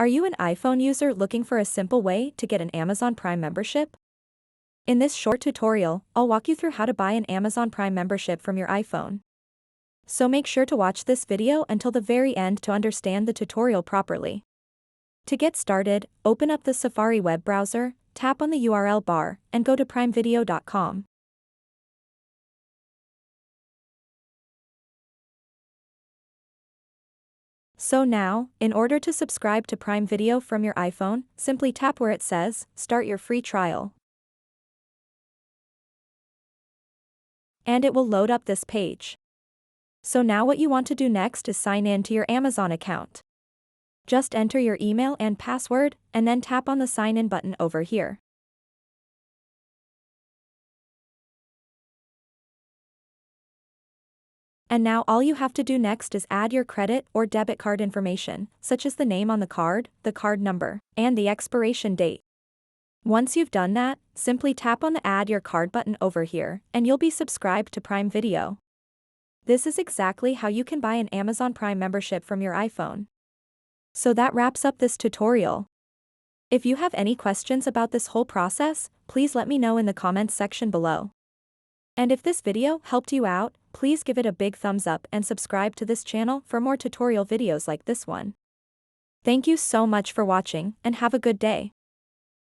Are you an iPhone user looking for a simple way to get an Amazon Prime membership? In this short tutorial, I'll walk you through how to buy an Amazon Prime membership from your iPhone. So make sure to watch this video until the very end to understand the tutorial properly. To get started, open up the Safari web browser, tap on the URL bar, and go to primevideo.com. So now, in order to subscribe to Prime Video from your iPhone, simply tap where it says, Start your free trial. And it will load up this page. So now what you want to do next is sign in to your Amazon account. Just enter your email and password, and then tap on the sign in button over here. And now all you have to do next is add your credit or debit card information, such as the name on the card number, and the expiration date. Once you've done that, simply tap on the Add Your Card button over here, and you'll be subscribed to Prime Video. This is exactly how you can buy an Amazon Prime membership from your iPhone. So that wraps up this tutorial. If you have any questions about this whole process, please let me know in the comments section below. And if this video helped you out, please give it a big thumbs up and subscribe to this channel for more tutorial videos like this one. Thank you so much for watching, and have a good day.